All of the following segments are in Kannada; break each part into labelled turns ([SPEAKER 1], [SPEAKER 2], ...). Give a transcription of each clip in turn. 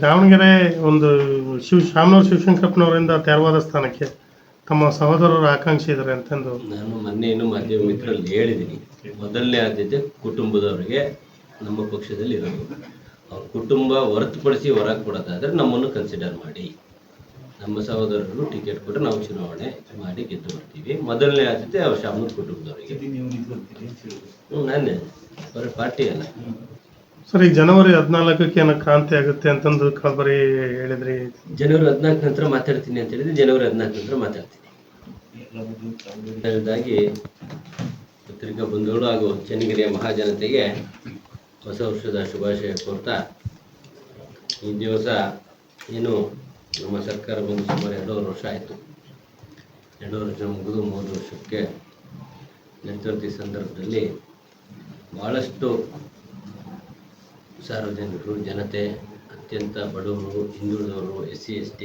[SPEAKER 1] ದಾವಣಗೆರೆ ಒಂದು ಶಾಮನೂರು ಶಿವಶಂಕರಪ್ಪನವರಿಂದ ತೆರವಾದ ಸ್ಥಾನಕ್ಕೆ ತಮ್ಮ ಸಹೋದರರು ಆಕಾಂಕ್ಷಿ ಇದ್ದಾರೆ ಅಂತಂದು
[SPEAKER 2] ನಾನು ಮೊನ್ನೆಯನ್ನು ಮಾಧ್ಯಮ ಮಿತ್ರರಲ್ಲಿ ಹೇಳಿದ್ದೀನಿ. ಮೊದಲನೇ ಆದ್ಯತೆ ಕುಟುಂಬದವರಿಗೆ ನಮ್ಮ ಪಕ್ಷದಲ್ಲಿ ಇರೋದು. ಅವ್ರ ಕುಟುಂಬ ಹೊರತುಪಡಿಸಿ ಹೊರಗೆ ಕೊಡೋದಾದರೆ ನಮ್ಮನ್ನು ಕನ್ಸಿಡರ್ ಮಾಡಿ. ನಮ್ಮ ಸಹೋದರರು ಟಿಕೆಟ್ ಕೊಟ್ಟರೆ ನಾವು ಚುನಾವಣೆ ಮಾಡಿ ಗೆದ್ದು ಬರ್ತೀವಿ. ಮೊದಲನೇ ಆದ್ಯತೆ ಅವ್ರ ಶಾಮನೂರು ಕುಟುಂಬದವರಿಗೆ. ನಾನೇ ಬರೀ ಪಾರ್ಟಿ ಅಲ್ಲ
[SPEAKER 1] ಸರ್. ಈಗ ಜನವರಿ 14ಕ್ಕೆ ಏನೋ ಕ್ರಾಂತಿ ಆಗುತ್ತೆ ಅಂತಂದು ಬರೀ ಹೇಳಿದ್ರಿ.
[SPEAKER 2] ಜನವರಿ 14 ನಂತರ ಮಾತಾಡ್ತೀನಿ ಅಂತ ಹೇಳಿದ್ರೆ ಜನವರಿ 14 ನಂತರ ಮಾತಾಡ್ತೀನಿ. ಎರಡನೇದಾಗಿ ಪತ್ರಿಕಾ ಬಂಧುಗಳು ಹಾಗೂ ಚನ್ನಗಿರಿಯ ಮಹಾಜನತೆಗೆ ಹೊಸ ವರ್ಷದ ಶುಭಾಶಯ ಕೋರ್ತಾ, ಈ ದಿವಸ ಏನು ನಮ್ಮ ಸರ್ಕಾರ ಬಂದು ಸುಮಾರು 2.5 ವರ್ಷ ಆಯಿತು. 2.5 ವರ್ಷ ಮುಗಿದು 3 ವರ್ಷಕ್ಕೆ ನೆರವೇರಿದ ಸಂದರ್ಭದಲ್ಲಿ ಭಾಳಷ್ಟು ಸಾರ್ವಜನಿಕರು, ಜನತೆ, ಅತ್ಯಂತ ಬಡವರು, ಹಿಂದುಳಿದವರು, SC ST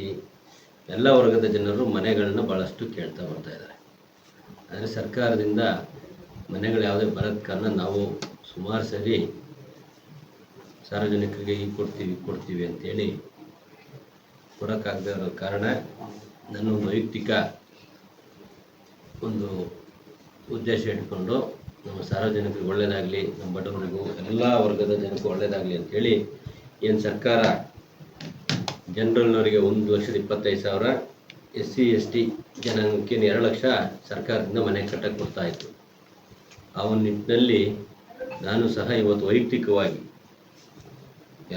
[SPEAKER 2] ಎಲ್ಲ ವರ್ಗದ ಜನರು ಮನೆಗಳನ್ನು ಭಾಳಷ್ಟು ಕೇಳ್ತಾ ಬರ್ತಾ ಇದ್ದಾರೆ. ಆದರೆ ಸರ್ಕಾರದಿಂದ ಮನೆಗಳು ಯಾವುದೇ ಬರೋದ ಕಾರಣ ನಾವು ಸುಮಾರು ಸರಿ ಸಾರ್ವಜನಿಕರಿಗೆ ಈಗ ಕೊಡ್ತೀವಿ ಅಂತೇಳಿ ಕೊಡೋಕ್ಕಾಗದೇ ಇರೋ ಕಾರಣ ನನ್ನ ವೈಯಕ್ತಿಕ ಒಂದು ಉದ್ದೇಶ ಇಟ್ಕೊಂಡು ನಮ್ಮ ಸಾರ್ವಜನಿಕರಿಗೆ ಒಳ್ಳೆಯದಾಗಲಿ, ನಮ್ಮ ಬಡವರಿಗೂ ಎಲ್ಲ ವರ್ಗದ ಜನಕ್ಕೂ ಒಳ್ಳೆಯದಾಗಲಿ ಅಂಥೇಳಿ ಏನು ಸರ್ಕಾರ ಜನರಲ್ನವರಿಗೆ 1,25,000, SC ST ಜನಾಂಗಕ್ಕೆ 2 ಲಕ್ಷ ಸರ್ಕಾರದಿಂದ ಮನೆ ಕಟ್ಟಕ್ಕೆ ಕೊಡ್ತಾಯಿತ್ತು. ಆ ಒಂದು ನಿಟ್ಟಿನಲ್ಲಿ ನಾನು ಸಹ ಇವತ್ತು ವೈಯಕ್ತಿಕವಾಗಿ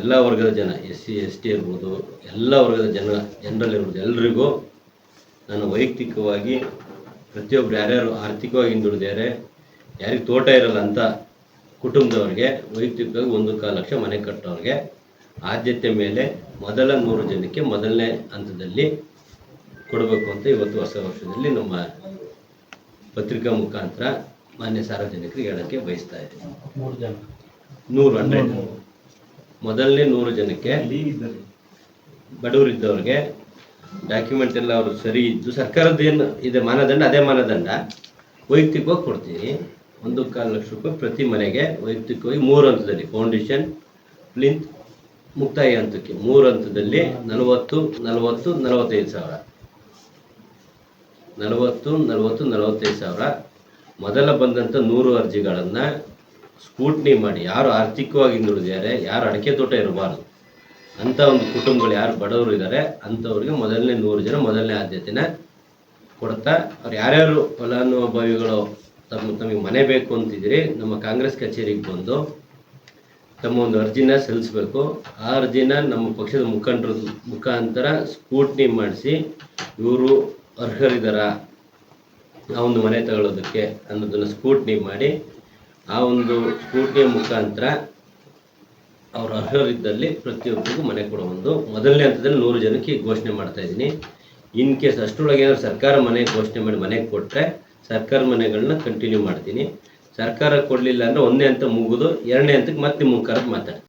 [SPEAKER 2] ಎಲ್ಲ ವರ್ಗದ ಜನ, SC ST ಇರ್ಬೋದು, ಎಲ್ಲ ವರ್ಗದ ಜನರಲ್ಲಿರ್ಬೋದು, ಎಲ್ರಿಗೂ ನಾನು ವೈಯಕ್ತಿಕವಾಗಿ ಪ್ರತಿಯೊಬ್ಬರು ಯಾರ್ಯಾರು ಆರ್ಥಿಕವಾಗಿ ಹಿಂದುಳಿದಾರೆ, ಯಾರಿಗೆ ತೋಟ ಇರಲ್ಲ ಅಂಥ ಕುಟುಂಬದವ್ರಿಗೆ ವೈಯಕ್ತಿಕವಾಗಿ 1.25 ಲಕ್ಷ ಮನೆ ಕಟ್ಟೋರಿಗೆ ಆದ್ಯತೆ ಮೇಲೆ ಮೊದಲ 100 ಜನಕ್ಕೆ ಮೊದಲನೇ ಹಂತದಲ್ಲಿ ಕೊಡಬೇಕು ಅಂತ ಇವತ್ತು ಹೊಸ ವರ್ಷದಲ್ಲಿ ನಮ್ಮ ಪತ್ರಿಕಾ ಮುಖಾಂತರ ಮಾನ್ಯ ಸಾರ್ವಜನಿಕರಿಗೆ ಹೇಳೋಕ್ಕೆ ಬಯಸ್ತಾ ಇದ್ದೀನಿ. 100 ಮೊದಲನೇ 100 ಜನಕ್ಕೆ ಬಡವರಿದ್ದವ್ರಿಗೆ ಡಾಕ್ಯುಮೆಂಟ್ ಎಲ್ಲ ಅವರು ಸರಿ ಇದ್ದು ಸರ್ಕಾರದ ಏನು ಇದೆ ಮಾನದಂಡ, ಅದೇ ಮಾನದಂಡ ವೈಯಕ್ತಿಕವಾಗಿ ಕೊಡ್ತೀನಿ. 1.25 ಲಕ್ಷ ರೂಪಾಯಿ ಪ್ರತಿ ಮನೆಗೆ ವೈಯಕ್ತಿಕವಾಗಿ 3 ಹಂತದಲ್ಲಿ, ಫೌಂಡೇಶನ್, ಪ್ಲಿಂತ್, ಮುಕ್ತಾಯ ಹಂತಕ್ಕೆ 3 ಹಂತದಲ್ಲಿ 40, 40, 45 ಸಾವಿರ. 40, 40, 45 ಸಾವಿರ. ಮೊದಲ ಬಂದಂಥ 100 ಅರ್ಜಿಗಳನ್ನು ಸ್ಕೂಟ್ನಿ ಮಾಡಿ ಯಾರು ಆರ್ಥಿಕವಾಗಿ ಹಿಂದುಳಿದಿದ್ದಾರೆ, ಯಾರು ಅಡಿಕೆ ತೋಟ ಇರಬಾರ್ದು ಅಂಥ ಒಂದು ಕುಟುಂಬಗಳು ಯಾರು ಬಡವರು ಇದ್ದಾರೆ ಅಂಥವ್ರಿಗೆ ಮೊದಲನೇ 100 ಜನ ಮೊದಲನೇ ಆದ್ಯತೆನ ಕೊಡ್ತಾ, ಅವ್ರು ಯಾರ್ಯಾರು ಫಲಾನುಭವಿಗಳು ತಮಗೆ ಮನೆ ಬೇಕು ಅಂತಿದ್ದೀರಿ ನಮ್ಮ ಕಾಂಗ್ರೆಸ್ ಕಚೇರಿಗೆ ಬಂದು ತಮ್ಮ ಒಂದು ಅರ್ಜಿನ ಸಲ್ಲಿಸಬೇಕು. ಆ ಅರ್ಜಿನ ನಮ್ಮ ಪಕ್ಷದ ಮುಖಂಡರ ಮುಖಾಂತರ ಸ್ಕೂಟ್ನಿ ಮಾಡಿಸಿ ಇವರು ಅರ್ಹರಿದ್ದಾರ ಆ ಒಂದು ಮನೆ ತಗೊಳ್ಳೋದಕ್ಕೆ ಅನ್ನೋದನ್ನು ಸ್ಕೂಟ್ನಿ ಮಾಡಿ, ಆ ಒಂದು ಸ್ಕೂಟ್ನಿಯ ಮುಖಾಂತರ ಅವರು ಅರ್ಹರಿದ್ದಲ್ಲಿ ಪ್ರತಿಯೊಬ್ಬರಿಗೂ ಮನೆ ಕೊಡೋ ಒಂದು ಮೊದಲನೇ ಹಂತದಲ್ಲಿ 100 ಜನಕ್ಕೆ ಘೋಷಣೆ ಮಾಡ್ತಾ ಇದ್ದೀನಿ. ಇನ್ ಕೇಸ್ ಅಷ್ಟರೊಳಗೆ ಏನಾದ್ರು ಸರ್ಕಾರ ಮನೆ ಘೋಷಣೆ ಮಾಡಿ ಮನೆಗೆ ಕೊಟ್ಟರೆ ಸರ್ಕಾರ ಮನೆಗಳನ್ನ ಕಂಟಿನ್ಯೂ ಮಾಡ್ತೀನಿ. ಸರ್ಕಾರ ಕೊಡಲಿಲ್ಲ ಅಂದರೆ 1ನೇ ಹಂತ ಮುಗಿದು 2ನೇ ಹಂತಕ್ಕೆ ಮತ್ತೆ ನಿಮ್ಮ ಮುಖಾಂತರ ಮಾತಾಡ್ತೀನಿ.